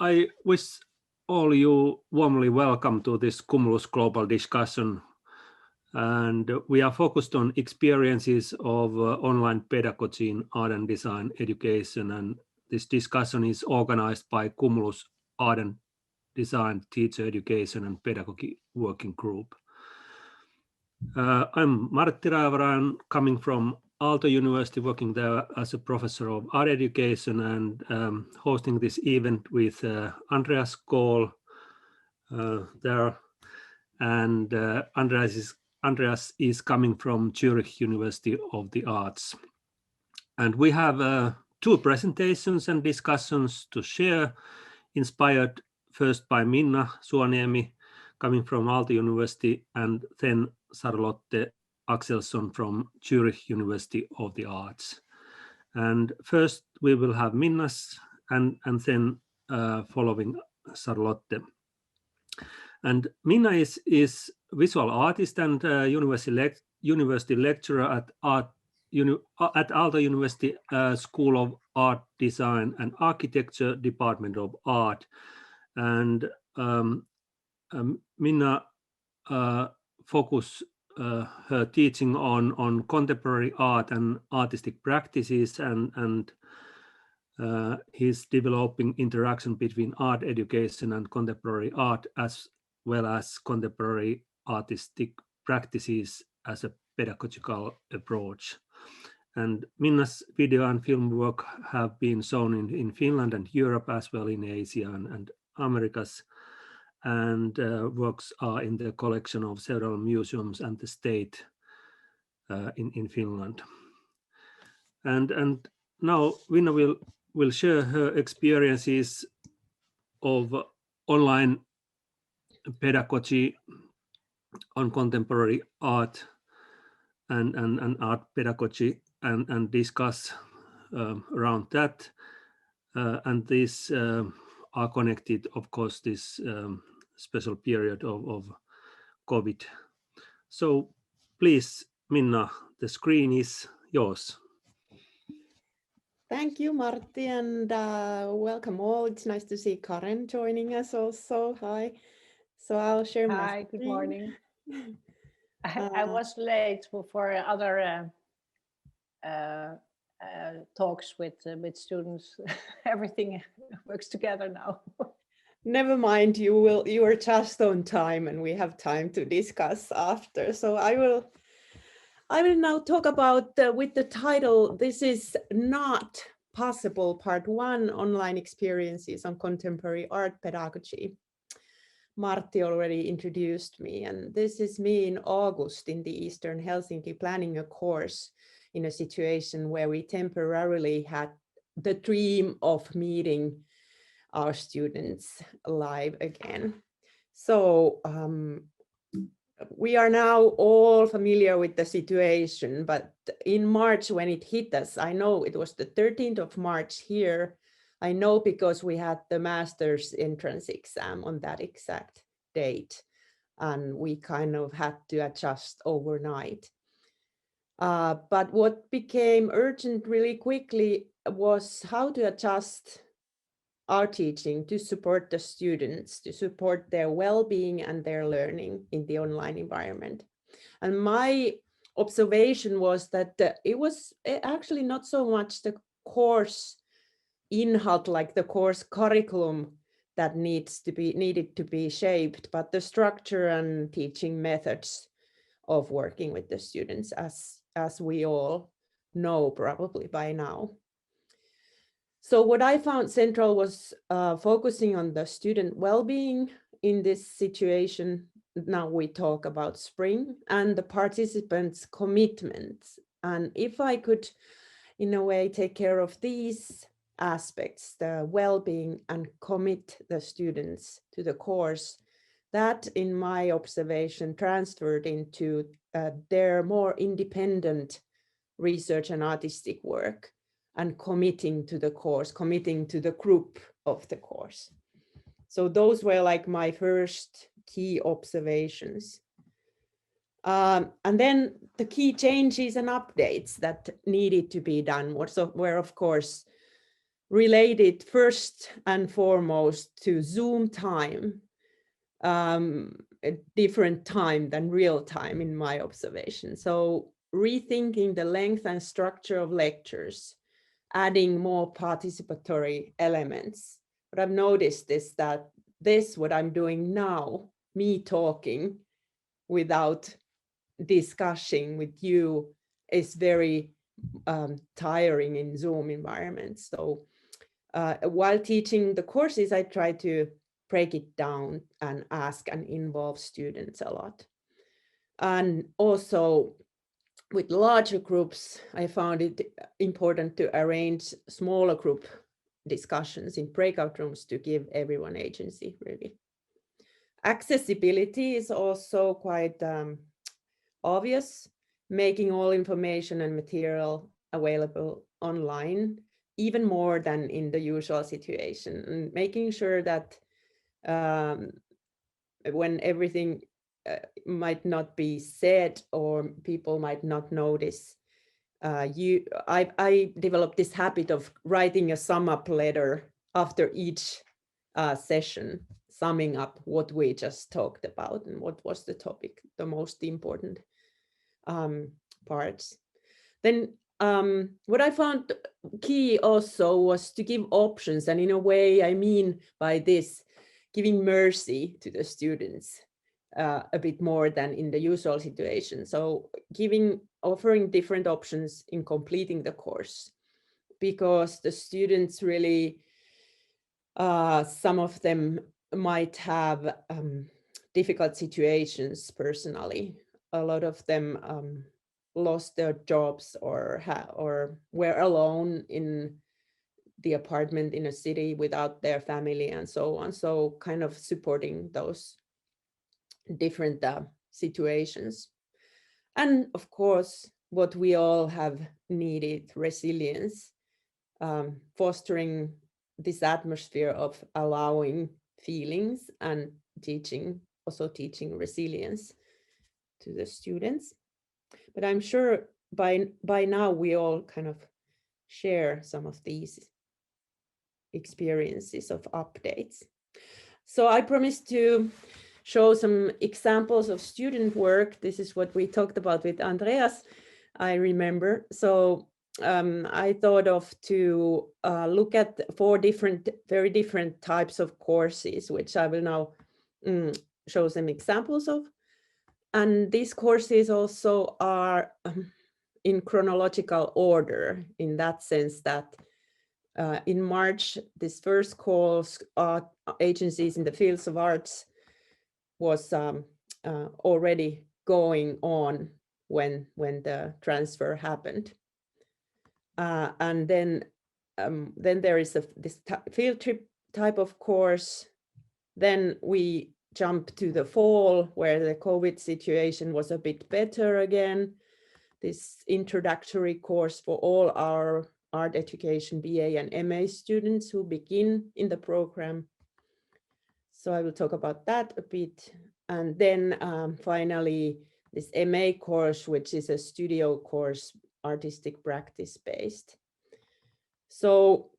I wish all you warmly welcome to this Cumulus global discussion. And we are focused on experiences of online pedagogy in art and design education. And this discussion is organized by Cumulus Art and Design Teacher Education and Pedagogy Working Group. I'm Martti Raivara. I'm coming from Aalto University, working there as a professor of art education and hosting this event with Andreas Kohl there. And Andreas is coming from Zurich University of the Arts. And we have two presentations and discussions to share, inspired first by Minna Suoniemi, coming from Aalto University, and then Charlotte Axelsson from Zurich University of the Arts. And first we will have Minna's and then following Charlotte. And Minna is visual artist and university lecturer at Aalto University School of Art, Design and Architecture, Department of Art. And Minna focus her teaching on contemporary art and artistic practices, and he's developing interaction between art education and contemporary art, as well as contemporary artistic practices as a pedagogical approach. And Minna's video and film work have been shown in Finland and Europe, as well in Asia and Americas. And works are in the collection of several museums and the state in Finland. And now Minna will share her experiences of online pedagogy on contemporary art and art pedagogy and discuss around that. And these are connected, of course, this special period of COVID. So please, Minna, the screen is yours. Thank you, Martti, and welcome all. It's nice to see Karen joining us also. Hi. So I'll share my Hi, screen. good morning. I was late for other talks with students. Everything works together now. Never mind, you are just on time and we have time to discuss after. So I will now talk about with the title, This is Not Possible, Part 1, Online Experiences on Contemporary Art Pedagogy. Martti already introduced me, and this is me in August in the Eastern Helsinki planning a course in a situation where we temporarily had the dream of meeting our students live again. So we are now all familiar with the situation, but in March when it hit us, I know it was the 13th of March here. I know because we had the master's entrance exam on that exact date, and we kind of had to adjust overnight. But what became urgent really quickly was how to adjust our teaching to support the students, to support their well-being and their learning in the online environment. And my observation was that it was actually not so much the course inhalt, like the course curriculum, that needed to be shaped, but the structure and teaching methods of working with the students, as we all know probably by now. So what I found central was focusing on the student well-being in this situation. Now we talk about spring, and the participants' commitments. And if I could, in a way, take care of these aspects, the well-being, and commit the students to the course, that, in my observation, transferred into their more independent research and artistic work, and committing to the course, committing to the group of the course. So those were like my first key observations. And then the key changes and updates that needed to be done were of course related first and foremost to Zoom time, a different time than real time in my observation. So rethinking the length and structure of lectures, adding more participatory elements. What I've noticed is that what I'm doing now, me talking without discussing with you, is very tiring in Zoom environments. So while teaching the courses, I try to break it down and ask and involve students a lot. And also with larger groups, I found it important to arrange smaller group discussions in breakout rooms to give everyone agency, really. Accessibility is also quite obvious, making all information and material available online, even more than in the usual situation, and making sure that when everything might not be said or people might not notice, I developed this habit of writing a sum up letter after each session, summing up what we just talked about and what was the topic, the most important parts. Then what I found key also was to give options, and in a way I mean by this giving mercy to the students a bit more than in the usual situation. So offering different options in completing the course, because the students really, some of them might have difficult situations personally. A lot of them lost their jobs or were alone in the apartment in a city without their family and so on. So kind of supporting those different situations. And of course, what we all have needed, resilience, fostering this atmosphere of allowing feelings and also teaching resilience to the students. But I'm sure by now we all kind of share some of these experiences of updates. So I promised to show some examples of student work. This is what we talked about with Andreas, I remember. So I thought of to look at 4 very different types of courses, which I will now show some examples of. And these courses also are in chronological order, in that sense that in March, this first course, agencies in the fields of arts, was already going on when the transfer happened. And then there is this field trip type of course. Then we jump to the fall, where the COVID situation was a bit better again. This introductory course for all our art education BA and MA students who begin in the program. So I will talk about that a bit. And then finally, this MA course, which is a studio course, artistic practice based. So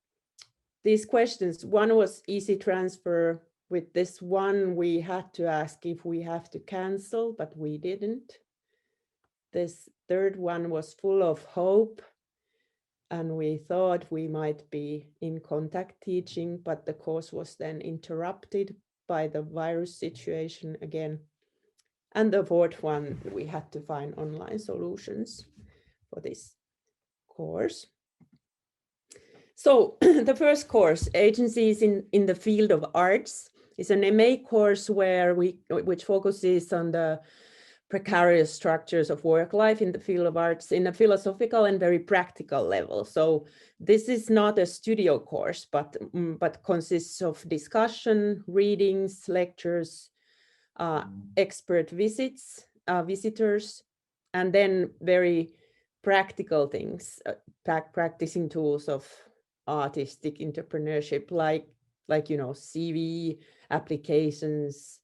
these questions, one was easy transfer. With this one, we had to ask if we have to cancel, but we didn't. This third one was full of hope, and we thought we might be in contact teaching, but the course was then interrupted by the virus situation again. And the fourth one, we had to find online solutions for this course. So the first course, Agencies in the Field of Arts, is an MA course which focuses on the precarious structures of work life in the field of arts in a philosophical and very practical level. So this is not a studio course, but consists of discussion, readings, lectures, expert visitors, and then very practical things, practicing tools of artistic entrepreneurship, like CV, applications,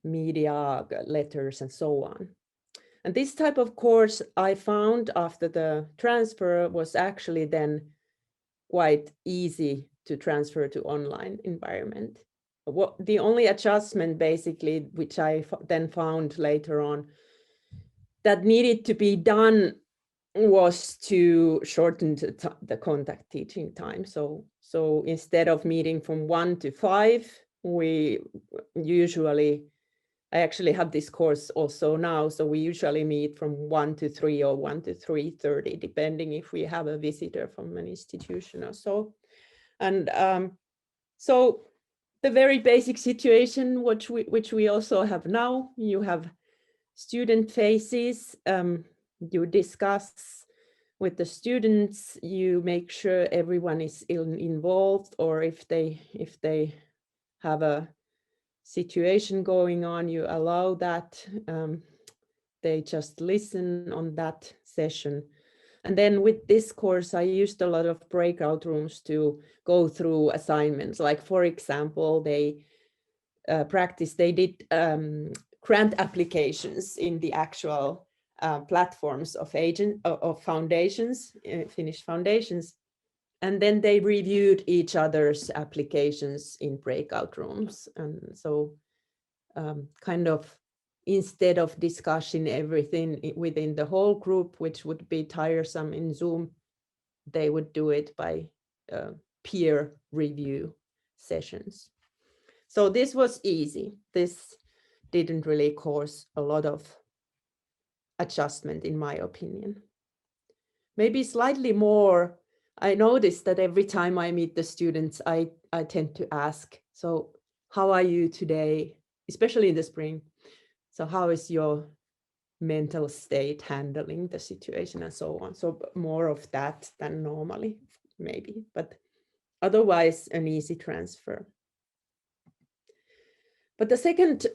media, letters, and so on. And this type of course I found after the transfer was actually then quite easy to transfer to online environment. The only adjustment basically, which I then found later on, that needed to be done was to shorten the contact teaching time. So instead of meeting from 1 to 5, we usually, I actually have this course also now, so we usually meet from 1 to 3 or 1 to 3:30, depending if we have a visitor from an institution or so. And so the very basic situation, which we also have now, you have student faces, you discuss with the students, you make sure everyone is involved, or if they have a situation going on, you allow that. They just listen on that session. And then with this course, I used a lot of breakout rooms to go through assignments. Like, for example, they did grant applications in the actual platforms of foundations, Finnish foundations. And then they reviewed each other's applications in breakout rooms. And so kind of, instead of discussing everything within the whole group, which would be tiresome in Zoom, they would do it by peer review sessions. So this was easy. This didn't really cause a lot of adjustment, in my opinion. Maybe slightly more, I noticed that every time I meet the students, I tend to ask, so how are you today, especially in the spring? So how is your mental state handling the situation and so on? So more of that than normally, maybe, but otherwise an easy transfer. But the second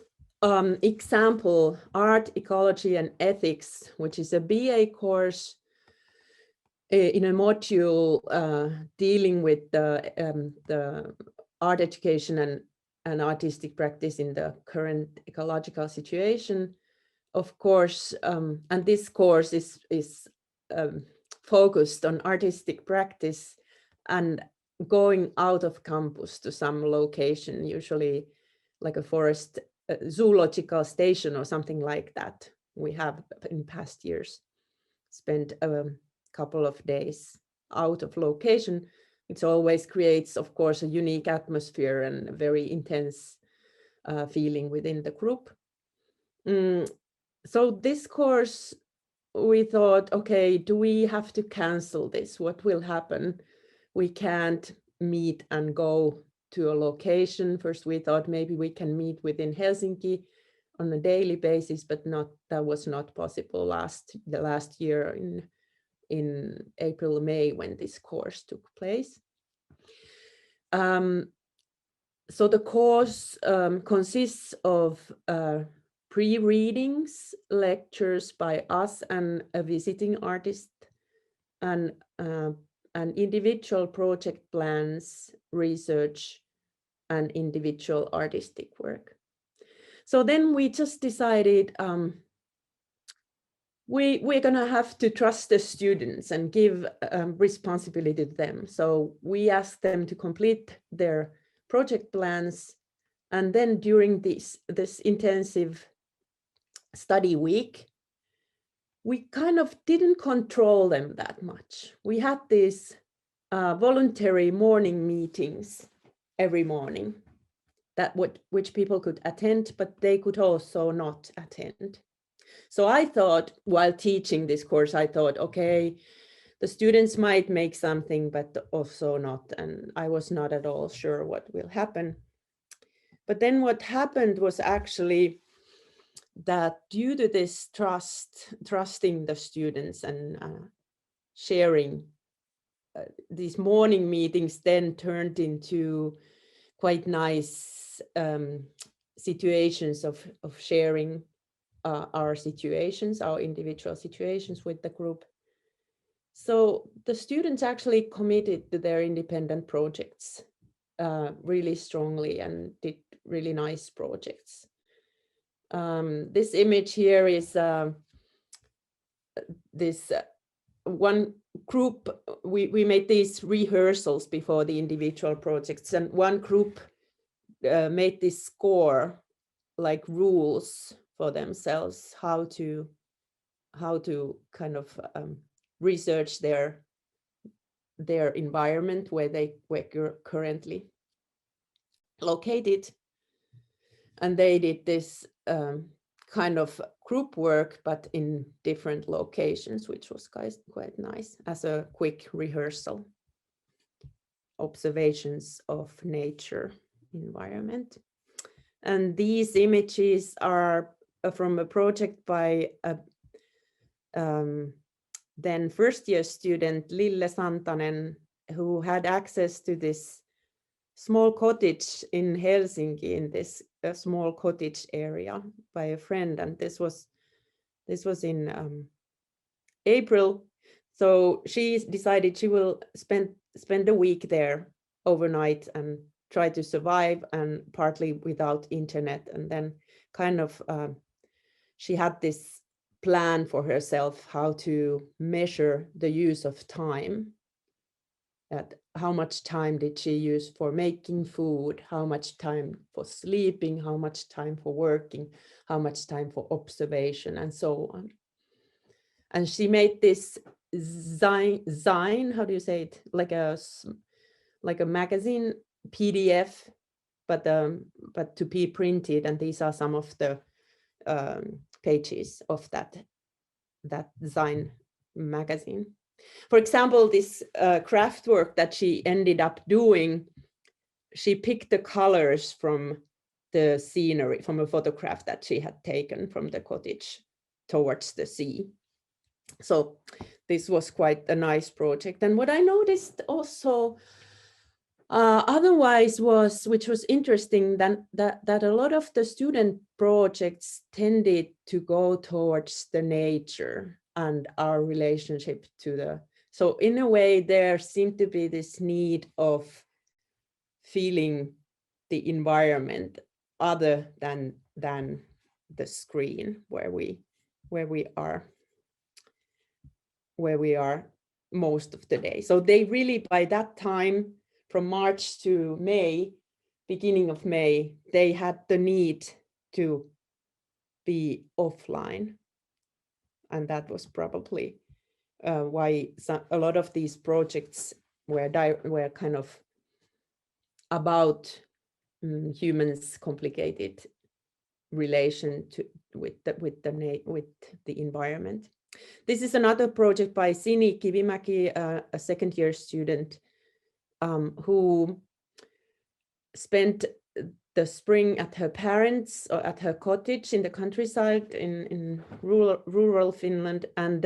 example, Art, Ecology and Ethics, which is a BA course in a module dealing with the art education and artistic practice in the current ecological situation, of course, and this course is focused on artistic practice and going out of campus to some location, usually like a forest zoological station or something like that. We have in past years spent a couple of days out of location. It always creates, of course, a unique atmosphere and a very intense feeling within the group. So this course, we thought, okay, do we have to cancel this? What will happen? We can't meet and go to a location. First, we thought maybe we can meet within Helsinki on a daily basis, but that was not possible the last year in April, May, when this course took place. So the course consists of pre-readings, lectures by us and a visiting artist, and individual project plans, research, and individual artistic work. So then we just decided we're going to have to trust the students and give responsibility to them. So we asked them to complete their project plans, and then during this intensive study week, we kind of didn't control them that much. We had these voluntary morning meetings every morning which people could attend, but they could also not attend. So I thought, while teaching this course, I thought, okay, the students might make something, but also not. And I was not at all sure what will happen. But then what happened was actually that due to this trusting the students and sharing, these morning meetings then turned into quite nice situations of sharing our situations, our individual situations with the group. So the students actually committed to their independent projects really strongly and did really nice projects. This image here is this one group, we made these rehearsals before the individual projects, and one group made this score, like rules for themselves, how to kind of research their environment where they were currently located. And they did this kind of group work, but in different locations, which was quite nice as a quick rehearsal. Observations of nature environment. And these images are from a project by a then first year student Lille Santanen, who had access to this small cottage in Helsinki, in this small cottage area by a friend. And this was in April. So she decided she will spend a week there overnight and try to survive, and partly without internet. And then kind of she had this plan for herself how to measure the use of time. At how much time did she use for making food, how much time for sleeping, how much time for working, how much time for observation, and so on. And she made this zine, how do you say it, like a magazine PDF, but to be printed. And these are some of the pages of that zine magazine. For example, this craft work that she ended up doing, she picked the colors from the scenery, from a photograph that she had taken from the cottage towards the sea. So this was quite a nice project. And what I noticed also otherwise was, which was interesting, that a lot of the student projects tended to go towards the nature and our relationship to the, so in a way there seemed to be this need of feeling the environment other than the screen where we are most of the day. So they really, by that time, from March to May, beginning of May, they had the need to be offline. And that was probably why a lot of these projects were kind of about humans' complicated relation with the environment. This is another project by Sini Kivimäki, a second-year student who spent the spring at her parents' or at her cottage in the countryside in rural Finland, and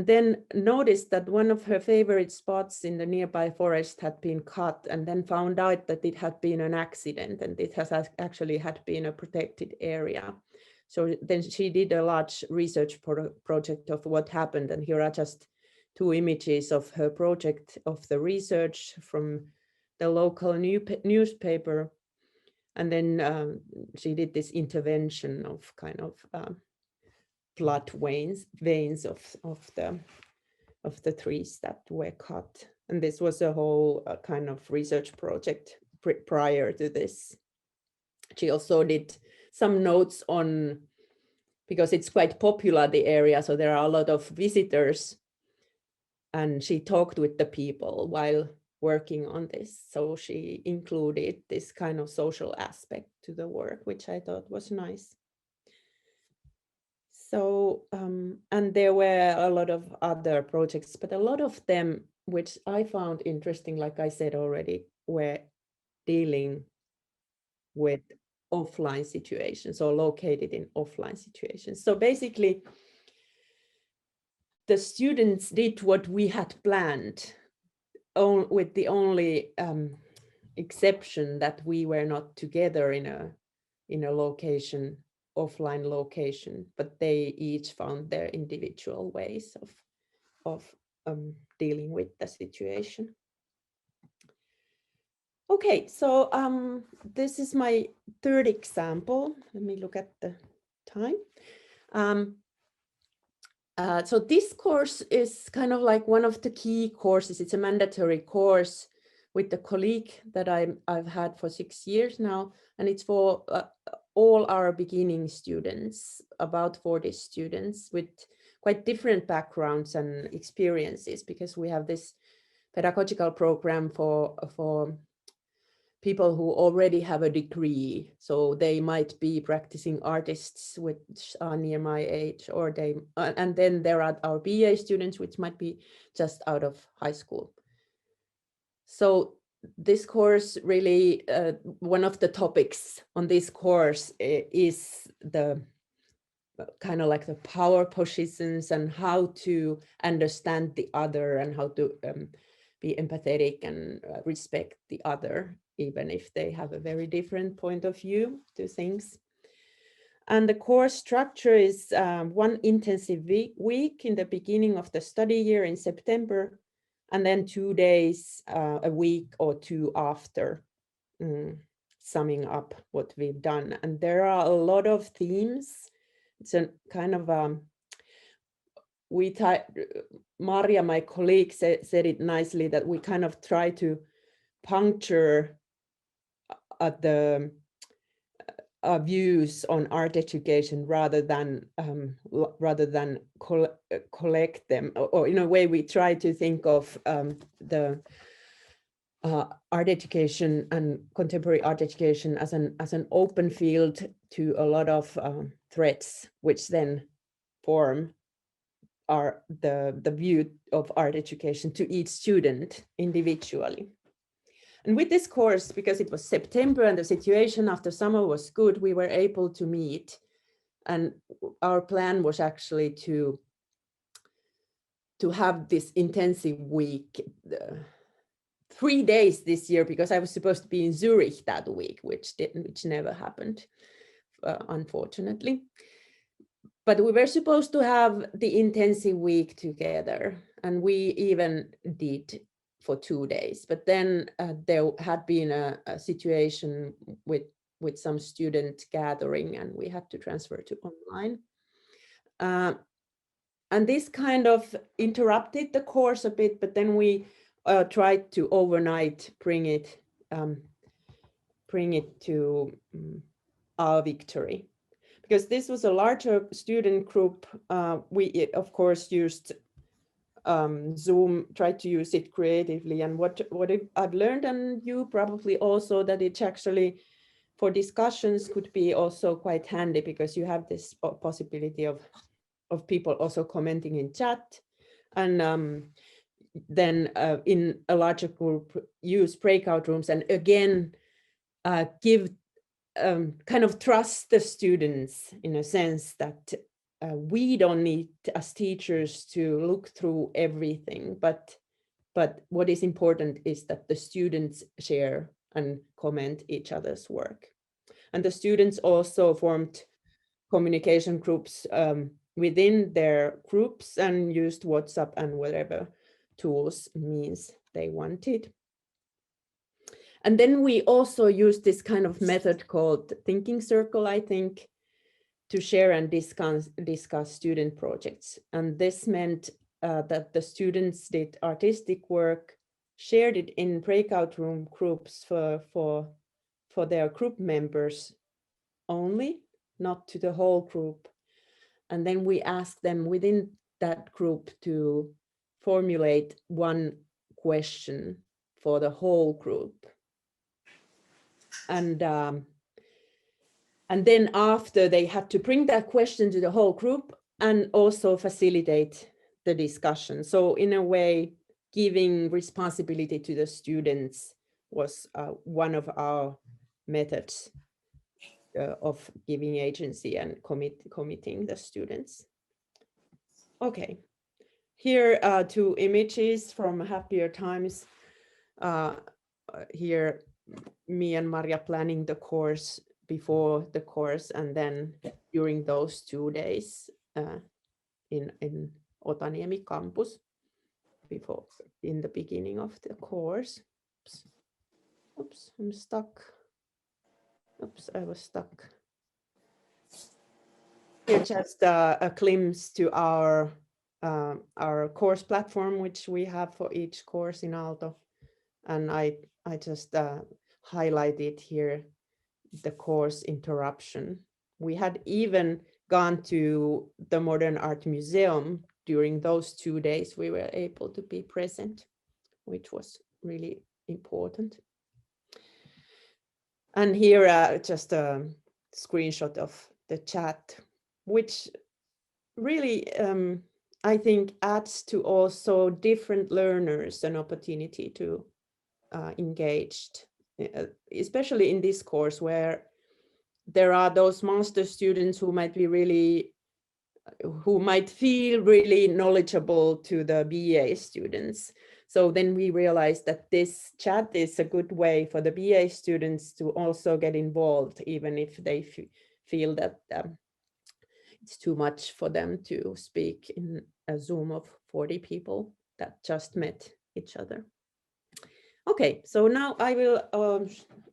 then noticed that one of her favorite spots in the nearby forest had been cut, and then found out that it had been an accident and it has actually had been a protected area. So then she did a large research project of what happened, and here are just two images of her project of the research from the local newspaper. And then she did this intervention of kind of blood veins of the trees that were cut. And this was a whole kind of research project prior to this. She also did some notes on, because it's quite popular, the area, so there are a lot of visitors, and she talked with the people while working on this. So she included this kind of social aspect to the work, which I thought was nice. So, and there were a lot of other projects, but a lot of them, which I found interesting, like I said already, were dealing with offline situations or located in offline situations. So basically, the students did what we had planned, with the only exception that we were not together in a location, offline location, but they each found their individual ways of dealing with the situation. Okay, so this is my third example. Let me look at the time. So this course is kind of like one of the key courses. It's a mandatory course with the colleague that I've had for 6 years now, and it's for all our beginning students, about 40 students with quite different backgrounds and experiences, because we have this pedagogical program for people who already have a degree. So they might be practicing artists which are near my age, or they, and then there are our BA students, which might be just out of high school. So this course really, one of the topics on this course is the kind of like the power positions and how to understand the other and how to be empathetic and respect the other, even if they have a very different point of view to things. And the course structure is one intensive week in the beginning of the study year in September, and then 2 days a week or two after, summing up what we've done. And there are a lot of themes. It's a kind of Maria, my colleague, said it nicely, that we kind of try to puncture the views on art education rather than collect them, or in a way we try to think of the art education and contemporary art education as an open field to a lot of threads, which then form the view of art education to each student individually. And with this course, because it was September and the situation after summer was good, we were able to meet. And our plan was actually to have this intensive week, 3 days this year, because I was supposed to be in Zurich that week, which never happened, unfortunately. But we were supposed to have the intensive week together, and we even did for 2 days. But then there had been a situation with some student gathering, and we had to transfer to online. And this kind of interrupted the course a bit, but then we tried to overnight bring it to our victory. Because this was a larger student group, we of course used Zoom, tried to use it creatively. And what I've learned, and you probably also, that it's actually for discussions could be also quite handy, because you have this possibility of people also commenting in chat, and then in a larger group use breakout rooms, and again give kind of trust the students in a sense that we don't need as teachers to look through everything, but what is important is that the students share and comment each other's work. And the students also formed communication groups within their groups and used WhatsApp and whatever tools means they wanted. And then we also used this kind of method called thinking circle, I think, to share and discuss student projects. And this meant that the students did artistic work, shared it in breakout room groups for their group members only, not to the whole group. And then we asked them within that group to formulate one question for the whole group. And then after, they had to bring that question to the whole group and also facilitate the discussion. So in a way, giving responsibility to the students was one of our methods of giving agency and committing the students. Okay, here are 2 images from Happier Times. Here, me and Maria planning the course before the course, and then during those 2 days in Otaniemi campus, before, in the beginning of the course. Oops, I'm stuck. Oops, I was stuck. Here, just a glimpse to our our course platform, which we have for each course in Aalto. And I just highlighted here the course interruption. We had even gone to the Modern Art Museum during those 2 days. We were able to be present, which was really important. And here just a screenshot of the chat, which really I think adds to also different learners an opportunity to engage, especially in this course where there are those master students who might feel really knowledgeable to the BA students. So then we realized that this chat is a good way for the BA students to also get involved, even if they feel that it's too much for them to speak in a Zoom of 40 people that just met each other. Okay, so now I will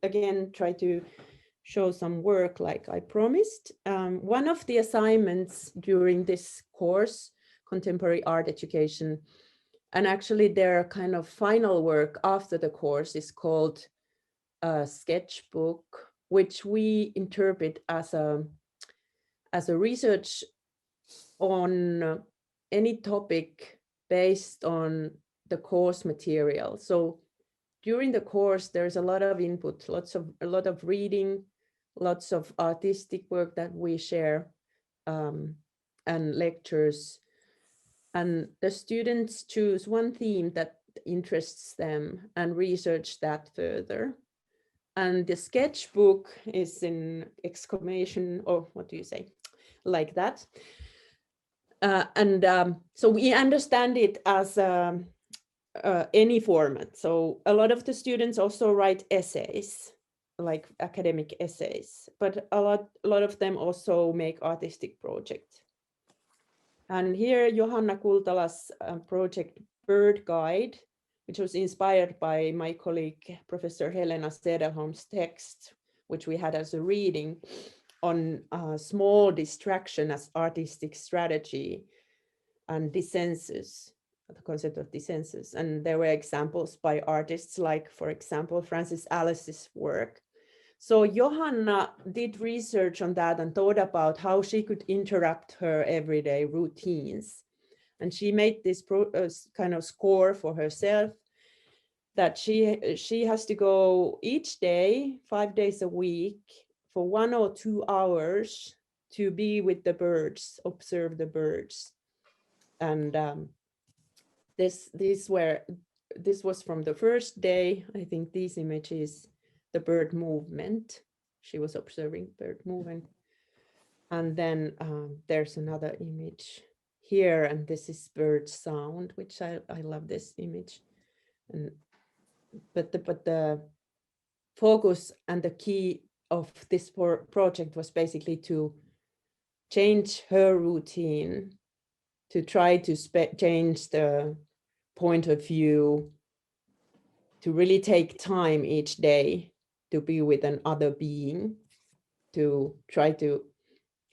again try to show some work like I promised. One of the assignments during this course, Contemporary Art Education, and actually their kind of final work after the course is called a sketchbook, which we interpret as a research on any topic based on the course material. So during the course, there's a lot of input, a lot of reading, lots of artistic work that we share, and lectures. And the students choose one theme that interests them and research that further. And the sketchbook is in exclamation, or what do you say, like that. So we understand it as any format. So a lot of the students also write essays, like academic essays, but a lot of them also make artistic projects. And here Johanna Kultala's project Bird Guide, which was inspired by my colleague, Professor Helena Sederholm's text, which we had as a reading on small distraction as artistic strategy and dissensus, the concept of dissensus. And there were examples by artists like, for example, Francis Alice's work. So Johanna did research on that and thought about how she could interrupt her everyday routines. And she made this kind of score for herself that she has to go each day, 5 days a week, for 1 or 2 hours to be with the birds, observe the birds. And this was from the first day. I think these images, the bird movement. She was observing bird movement. And then there's another image here, and this is bird sound, which I love this image. And but the focus and the key of this project was basically to change her routine, to try to change the point of view, to really take time each day to be with another being, to try to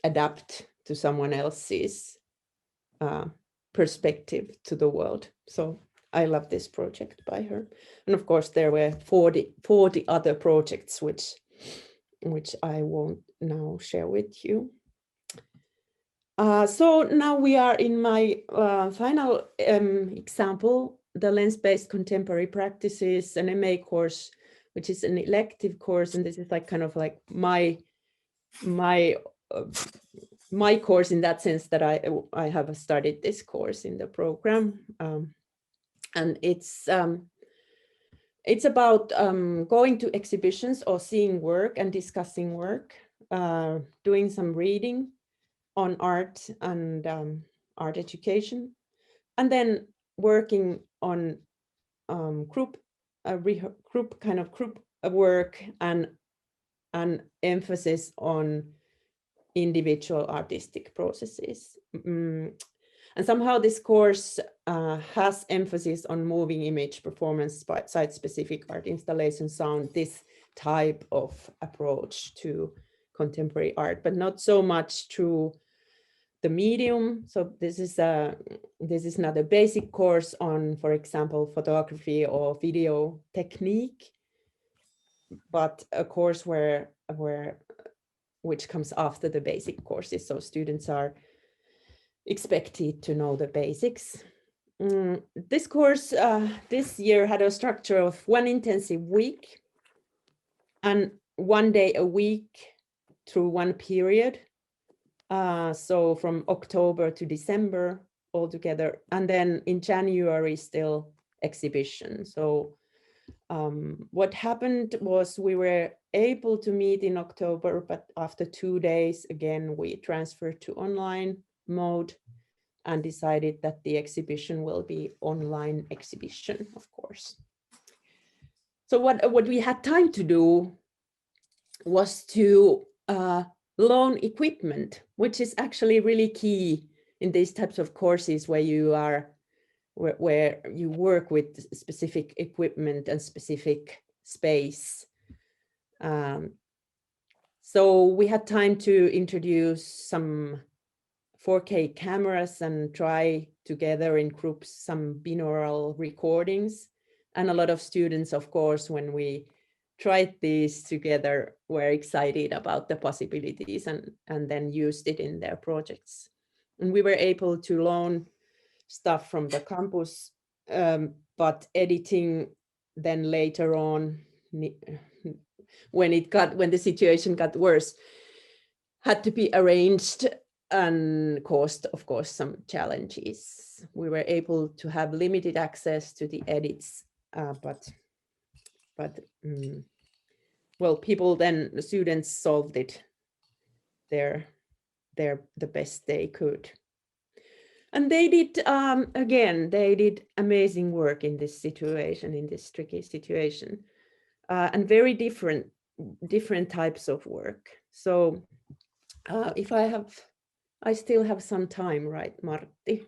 adapt to someone else's perspective to the world. So I love this project by her. And of course, there were 40 other projects, which I won't now share with you. So now we are in my final example, the lens-based contemporary practices, an MA course, which is an elective course, and this is like kind of like my course in that sense that I have studied this course in the program, and it's about going to exhibitions or seeing work and discussing work, doing some reading on art and art education, and then working on group work and an emphasis on individual artistic processes. And somehow this course has emphasis on moving image, performance, site-specific art installation, sound, this type of approach to contemporary art, but not so much through the medium. So this is not a basic course on, for example, photography or video technique, but a course which comes after the basic courses. So students are expected to know the basics. This course this year had a structure of 1 intensive week and 1 day a week through one period. So from October to December altogether, and then in January still exhibition. So what happened was we were able to meet in October, but after 2 days, again, we transferred to online mode and decided that the exhibition will be online exhibition, of course. So what we had time to do was to loan equipment, which is actually really key in these types of courses where you work with specific equipment and specific space. So we had time to introduce some 4K cameras and try together in groups some binaural recordings. And a lot of students, of course, when we tried these together, were excited about the possibilities and then used it in their projects. And we were able to loan stuff from the campus, but editing then later on, when the situation got worse, had to be arranged and caused, of course, some challenges. We were able to have limited access to the edits, but well, the students solved it the best they could. And they did, again, they did amazing work in this situation, in this tricky situation, and very different types of work. So if I still have some time, right, Martti?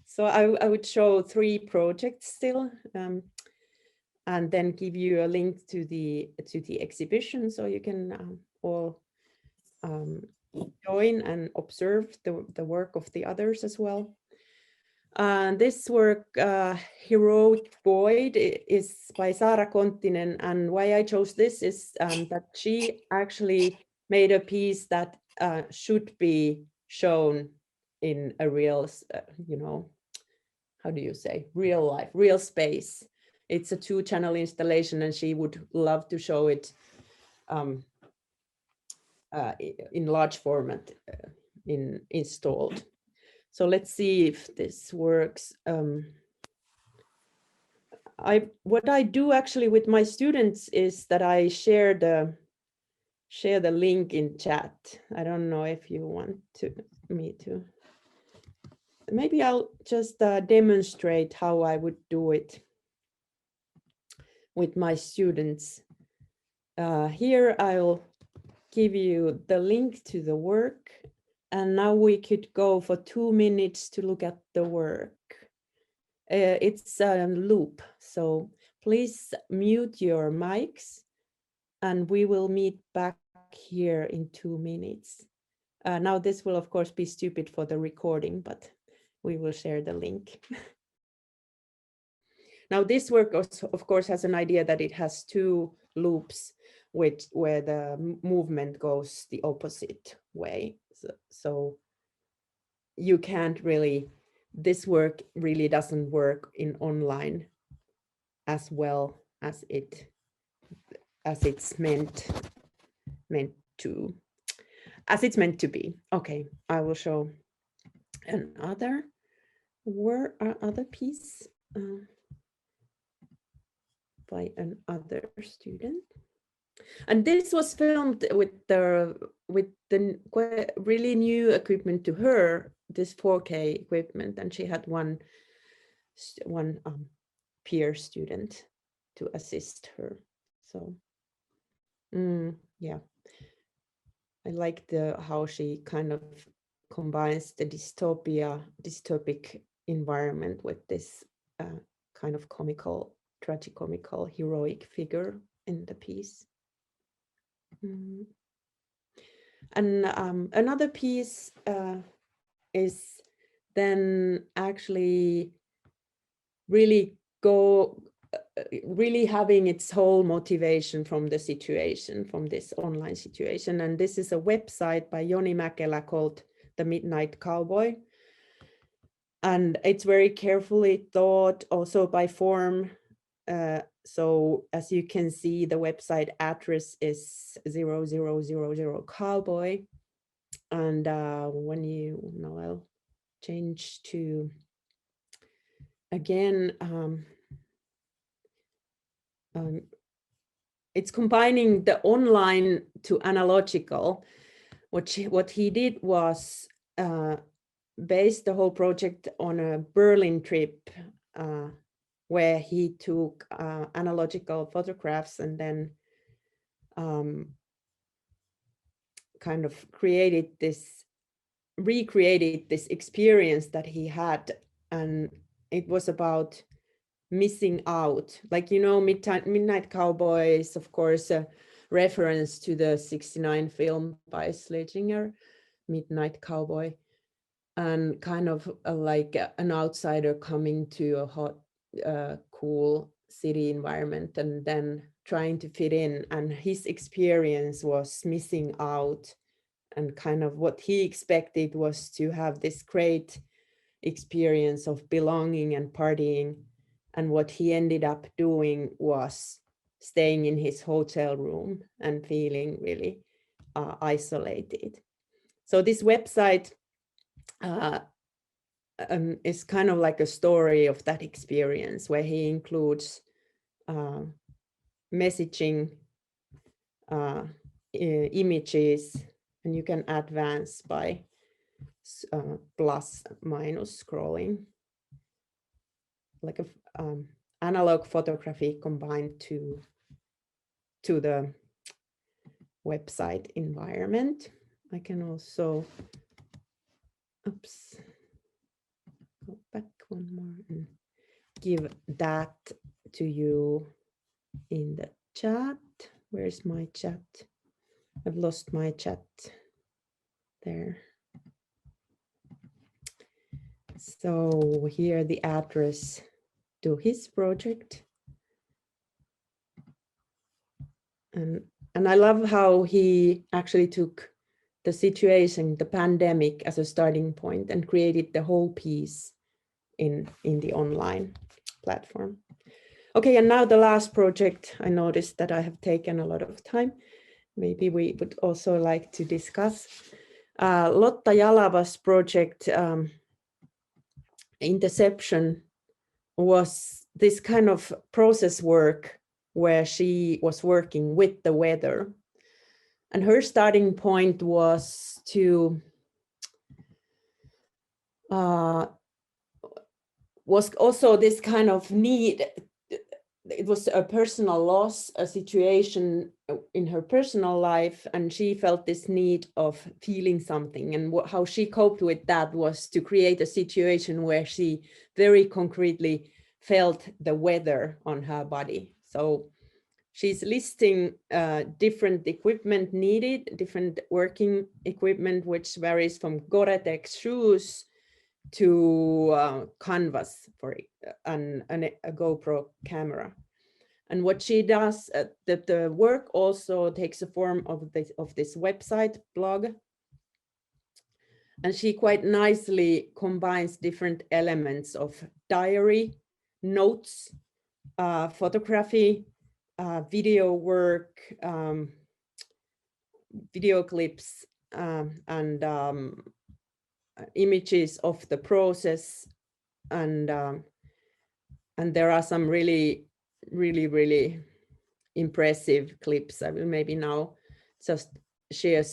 So I would show 3 projects still, and then give you a link to the exhibition, so you can all join and observe the work of the others as well. This work, Heroic Void, is by Saara Konttinen, and why I chose this is that she actually made a piece that should be shown in a real, how do you say, real life, real space. It's a 2-channel installation, and she would love to show it in large format installed. So let's see if this works. What I do actually with my students is that I share the link in chat. I don't know if you want me to. Maybe I'll just demonstrate how I would do it with my students. Here I'll give you the link to the work, and now we could go for 2 minutes to look at the work. It's a loop, so please mute your mics and we will meet back here in 2 minutes. Now this will of course be stupid for the recording, but we will share the link. Now this work of course has an idea that it has 2 loops where the movement goes the opposite way. So you can't really, this work really doesn't work in online as well as it's meant to be. Okay, I will show another piece by another student. And this was filmed with the really new equipment to her, this 4K equipment, and she had one peer student to assist her. So yeah, I like how she kind of combines the dystopic environment with this kind of tragicomical heroic figure in the piece. And another piece is then actually really having its whole motivation from the situation, from this online situation. And this is a website by Joni Mäkelä called The Midnight Cowboy. And it's very carefully thought also by form. So as you can see, the website address is 0000 cowboy. And when you, now I'll change to, again, it's combining the online to analogical. What he did was based the whole project on a Berlin trip where he took analogical photographs and then kind of recreated this experience that he had. And it was about missing out. Like, you know, Midnight Cowboy is, of course, a reference to the 1969 film by Schlesinger, Midnight Cowboy, and kind of like an outsider coming to a hot, cool city environment and then trying to fit in. And his experience was missing out, and kind of what he expected was to have this great experience of belonging and partying. And what he ended up doing was staying in his hotel room and feeling really isolated. So this website is kind of like a story of that experience, where he includes messaging, images, and you can advance by plus minus scrolling, like a analog photography combined to the website environment. I can also, oops, go back one more and give that to you in the chat. Where's my chat? I've lost my chat there. So here the address to his project. And I love how he actually took the situation, the pandemic, as a starting point and created the whole piece in the online platform. Okay, and now the last project. I noticed that I have taken a lot of time. Maybe we would also like to discuss Lotta Jalava's project, Interception, was this kind of process work where she was working with the weather. And her starting point was to was also this kind of need. It was a personal loss, a situation in her personal life, and she felt this need of feeling something. And how she coped with that was to create a situation where she very concretely felt the weather on her body. So she's listing different equipment needed, different working equipment, which varies from Gore-Tex shoes to canvas for a GoPro camera. And what she does, the work also takes the form of this website blog. And she quite nicely combines different elements of diary, notes, photography, video work, video clips, and images of the process, and there are some really impressive clips. I will maybe now just share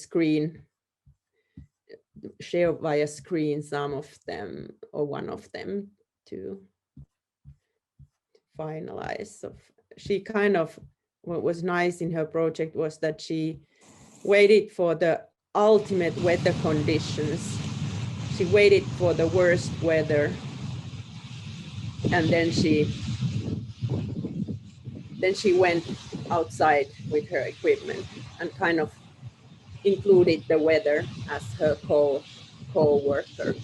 via screen some of them, or one of them, to finalize. She kind of, what was nice in her project was that she waited for the ultimate weather conditions. She waited for the worst weather, and then she went outside with her equipment and kind of included the weather as her co-worker.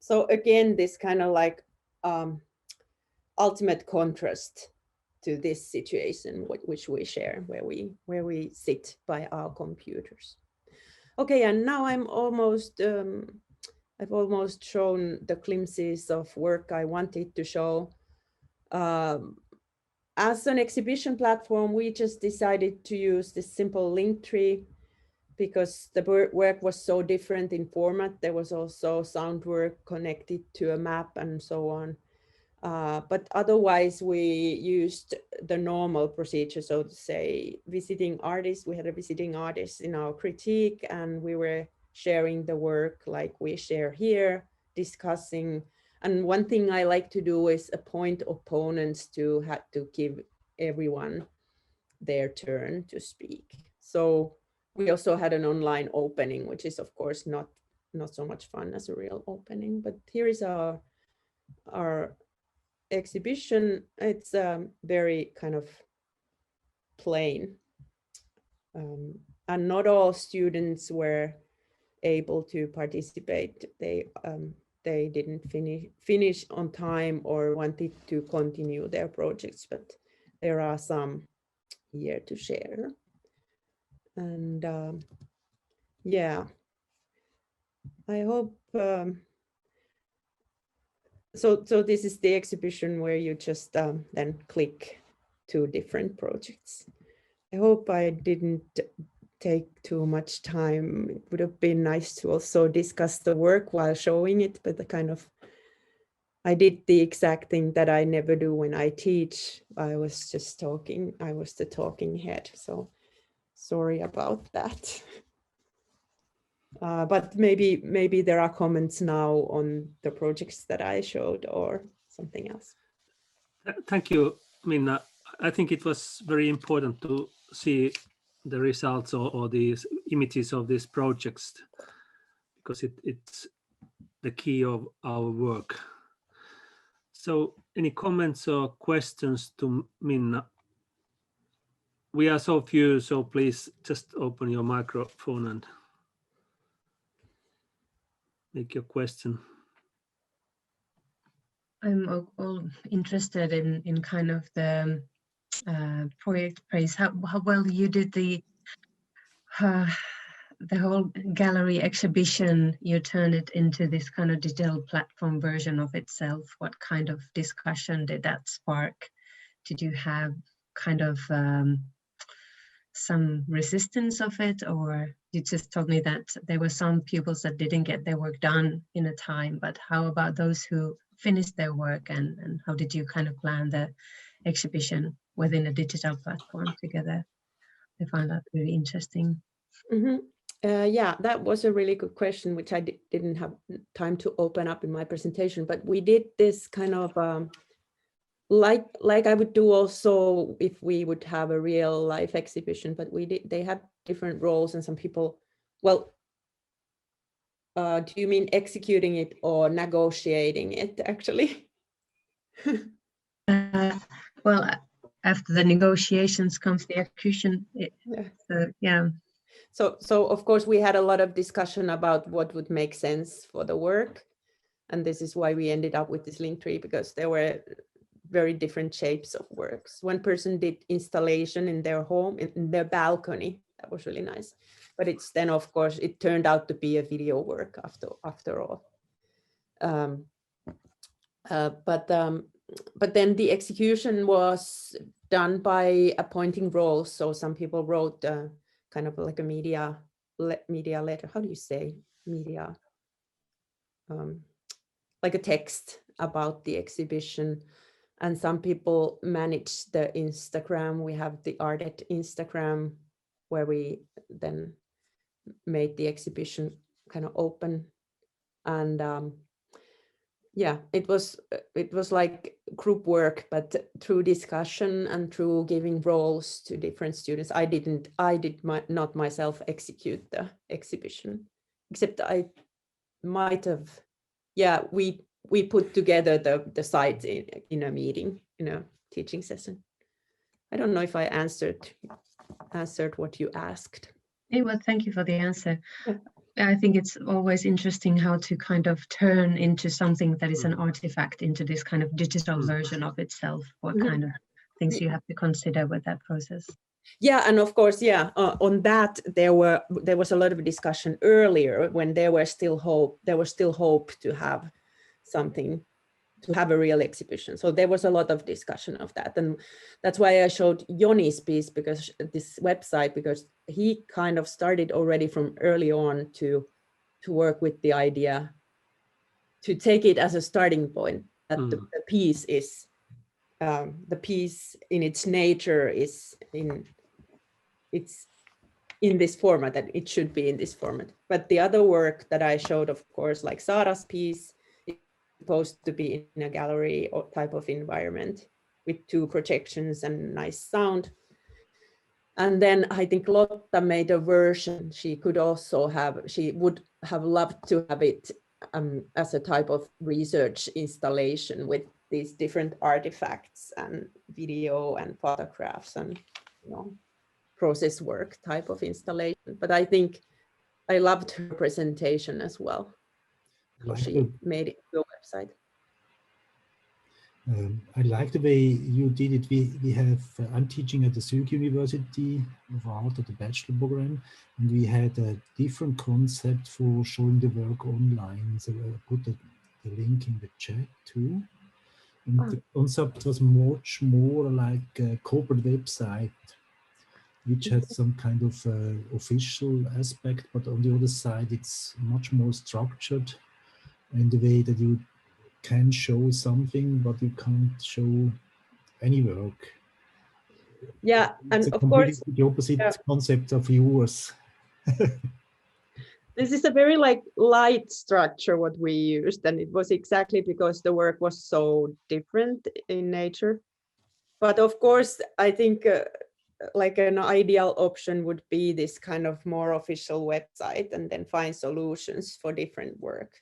So again, this kind of like ultimate contrast to this situation which we share, where we sit by our computers. Okay, and now I've almost shown the glimpses of work I wanted to show. As an exhibition platform, we just decided to use this simple link tree because the work was so different in format. There was also sound work connected to a map and so on. But otherwise, we used the normal procedure, so to say, visiting artists. We had a visiting artist in our critique, and we were sharing the work like we share here, discussing. And one thing I like to do is appoint opponents to have to give everyone their turn to speak. So we also had an online opening, which is of course not so much fun as a real opening. But here is our exhibition. It's very kind of plain, and not all students were able to participate. They didn't finish on time or wanted to continue their projects, but there are some here to share. And yeah, I hope so this is the exhibition where you just then click to different projects. I hope I didn't take too much time. It would have been nice to also discuss the work while showing it, but I did the exact thing that I never do when I teach. I was just talking. I was the talking head. So sorry about that. But maybe there are comments now on the projects that I showed or something else. Thank you, Minna. I think it was very important to see the results or these images of these projects, because it's the key of our work. So any comments or questions to Minna? We are so few, so please just open your microphone and make your question. I'm all interested in kind of the project praise, how well you did the whole gallery exhibition. You turned it into this kind of digital platform version of itself. What kind of discussion did that spark? Did you have kind of some resistance of it, or you just told me that there were some pupils that didn't get their work done in a time, but how about those who finished their work, and how did you kind of plan the exhibition within a digital platform together? I found that really interesting. Mm-hmm. Yeah, that was a really good question, which I didn't have time to open up in my presentation, but we did this kind of like I would do also if we would have a real life exhibition, but they had different roles, and some people, well, do you mean executing it or negotiating it actually? Well, after the negotiations comes the execution. Yeah. So of course we had a lot of discussion about what would make sense for the work, and this is why we ended up with this link tree, because there were very different shapes of works. One person did installation in their home, in their balcony. That was really nice. But it's then, of course, it turned out to be a video work after all. But then the execution was done by appointing roles. So some people wrote kind of like a media letter. How do you say media? like a text about the exhibition. And some people manage the Instagram. We have the Artet Instagram, where we then made the exhibition kind of open. And yeah, it was like group work, but through discussion and through giving roles to different students. I did not myself execute the exhibition, except I might have. Yeah, we put together the site in a meeting, in a teaching session. I don't know if I answered what you asked. Hey, well, thank you for the answer. Yeah. I think it's always interesting how to kind of turn into something that is an artifact into this kind of digital version of itself. What kind of things you have to consider with that process? Yeah, and of course, yeah, on that there was a lot of discussion earlier when there was still hope to have something, to have a real exhibition. So there was a lot of discussion of that, and that's why I showed Joni's piece, because this website, because he kind of started already from early on to work with the idea, to take it as a starting point, that the piece is the piece in its nature is it's in this format, that it should be in this format. But the other work that I showed, of course, like Sara's piece, is supposed to be in a gallery or type of environment with 2 projections and nice sound. And then I think Lotta made a version. She would have loved to have it as a type of research installation with these different artifacts and video and photographs and, you know, process work type of installation. But I think I loved her presentation as well. How she made it to a website. I like the way you did it. We have, I'm teaching at the Zurich University of Art at the bachelor program, and we had a different concept for showing the work online. So I put the link in the chat too. And the concept was much more like a corporate website, which had some kind of official aspect, but on the other side, it's much more structured in the way that you can show something, but you can't show any work. Yeah, it's and of course, the opposite concept of yours. This is a very like light structure what we used, and it was exactly because the work was so different in nature. But of course, I think like an ideal option would be this kind of more official website, and then find solutions for different work.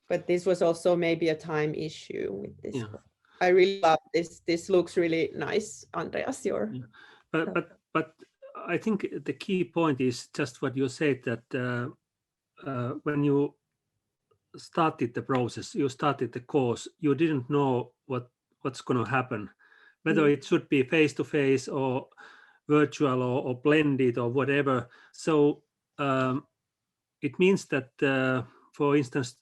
But this was also maybe a time issue with this. Yeah. I really love this. This looks really nice, Andreas. But I think the key point is just what you said, that when you started the process, you started the course, you didn't know what's going to happen, whether it should be face-to-face or virtual or blended or whatever. So it means that, for instance,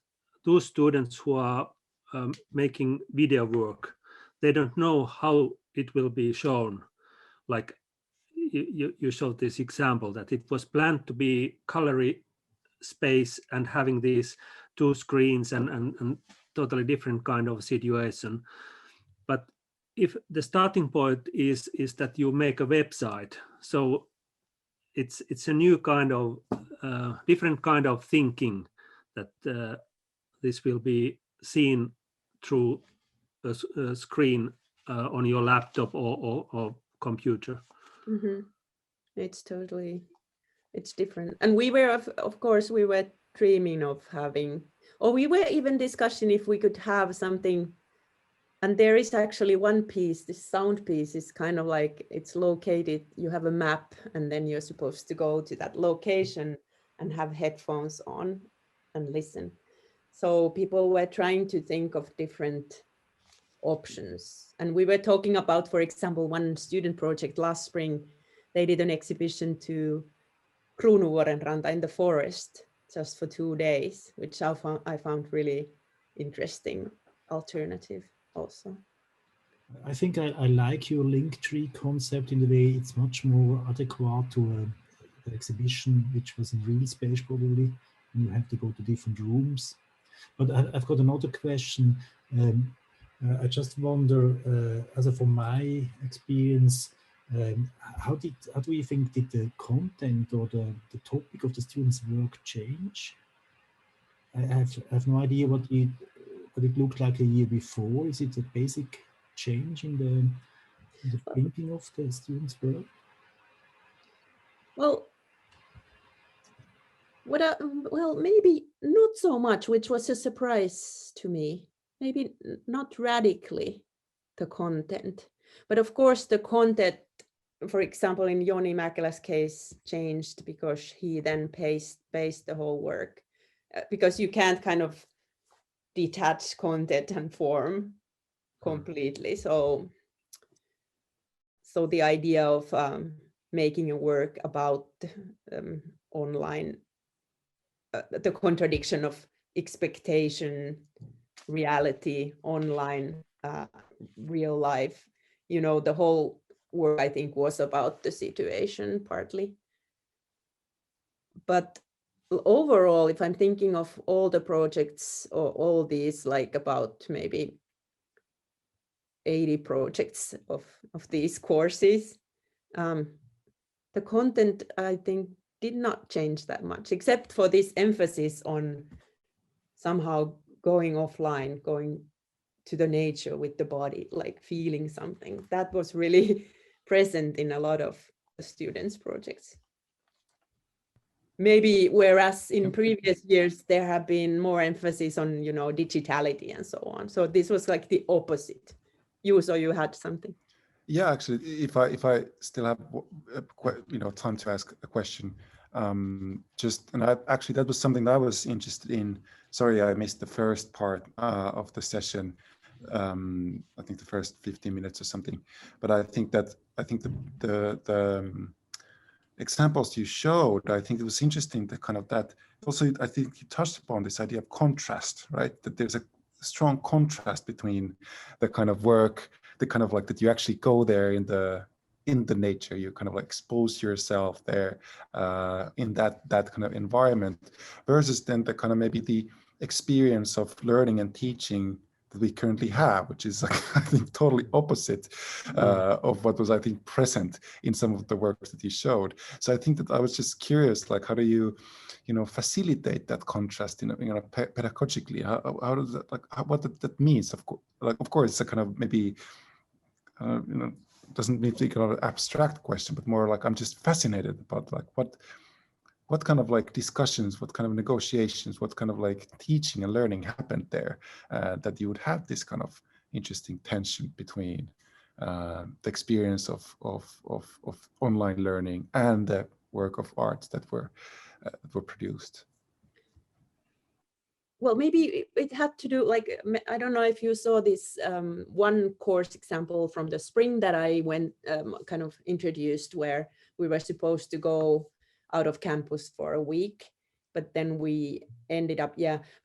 those students who are making video work, they don't know how it will be shown. Like you showed this example that it was planned to be gallery space and having these 2 screens and totally different kind of situation. But if the starting point is that you make a website, so it's a new kind of different kind of thinking, that this will be seen through a screen on your laptop or computer. Mm-hmm. It's different. And we were, of course, we were dreaming of having, or we were even discussing if we could have something. And there is actually one piece, this sound piece is kind of like, it's located, you have a map, and then you're supposed to go to that location and have headphones on and listen. So people were trying to think of different options. And we were talking about, for example, one student project last spring, they did an exhibition to Kruunuvuorenranta in the forest just for 2 days, which I found really interesting alternative also. I think I like your link tree concept in the way it's much more adequate to an exhibition which was in real space probably, and you have to go to different rooms. But I've got another question. I just wonder, also from my experience, how do you think did the content or the topic of the students' work change? I have no idea what it looked like a year before. Is it a basic change in the thinking of the students' work? Well, well, maybe not so much, which was a surprise to me. Maybe not radically, the content. But of course, the content, for example, in Joni Mäkelä's case, changed because he then based the whole work. Because you can't kind of detach content and form completely. So the idea of making a work about online, the contradiction of expectation, reality, online, real life, you know, the whole work I think was about the situation partly. But overall, if I'm thinking of all the projects or all these, like about maybe 80 projects of these courses, the content I think did not change that much, except for this emphasis on somehow going offline, going to the nature with the body, like feeling something. That was really present in a lot of the students' projects. Maybe whereas in previous years there have been more emphasis on, you know, digitality and so on. So this was like the opposite. So you had something. Yeah, actually, if I still have time to ask a question, and actually that was something that I was interested in. Sorry, I missed the first part of the session. I think the first 15 minutes or something. But I think the examples you showed, I think it was interesting that kind of that. Also, I think you touched upon this idea of contrast, right? That there's a strong contrast between the kind of work, the kind of like that you actually go there in the nature, you kind of like expose yourself there in that kind of environment, versus then the kind of maybe the experience of learning and teaching that we currently have, which is like, I think totally opposite of what was, I think, present in some of the works that you showed. So I think that I was just curious, like, how do you facilitate that contrast pedagogically? How does that, like, what that means? Of course, it's a kind of maybe doesn't need to be kind of an abstract question, but more like I'm just fascinated about like what kind of like discussions, what kind of negotiations, what kind of like teaching and learning happened there, that you would have this kind of interesting tension between the experience of online learning and the work of art that were produced. Well, maybe it had to do, like, I don't know if you saw this one course example from the spring that I went kind of introduced, where we were supposed to go out of campus for a week, but then we ended up,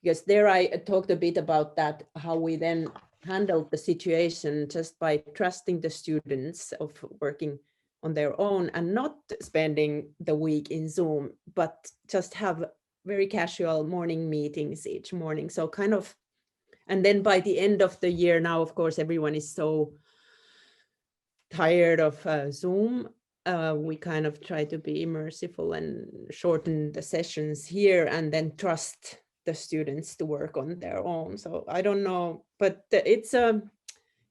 because there I talked a bit about that, how we then handled the situation just by trusting the students of working on their own and not spending the week in Zoom, but just have very casual morning meetings each morning. So kind of, and then by the end of the year now, of course, everyone is so tired of Zoom. We kind of try to be merciful and shorten the sessions here and then trust the students to work on their own. So I don't know, but it's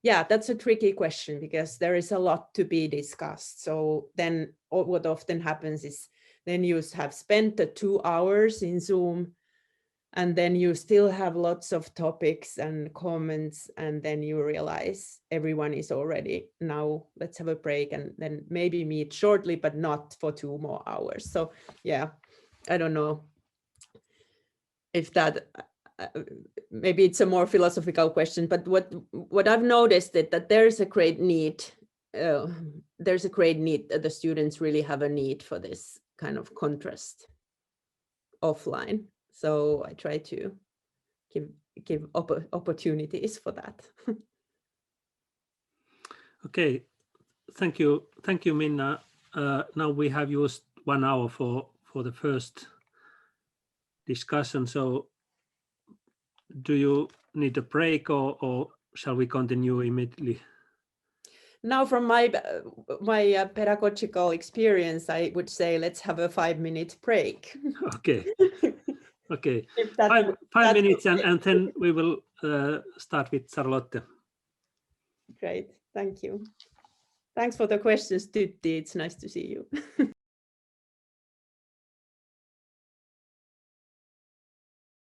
that's a tricky question because there is a lot to be discussed. So then what often happens is then you have spent the 2 hours in Zoom and then you still have lots of topics and comments, and then you realize everyone is already, now let's have a break and then maybe meet shortly, but not for 2 more hours. So yeah, I don't know if that, maybe it's a more philosophical question, but what I've noticed is that there's a great need, that the students really have a need for this kind of contrast offline. So I try to give opportunities for that. Okay, thank you, Minna. Now we have used 1 hour for the first discussion. So do you need a break, or shall we continue immediately? Now, from my pedagogical experience, I would say let's have a 5-minute break. Okay. Okay. If that- Five that's minutes, okay. and then we will start with Charlotte. Great, thank you. Thanks for the questions, Tytti. It's nice to see you.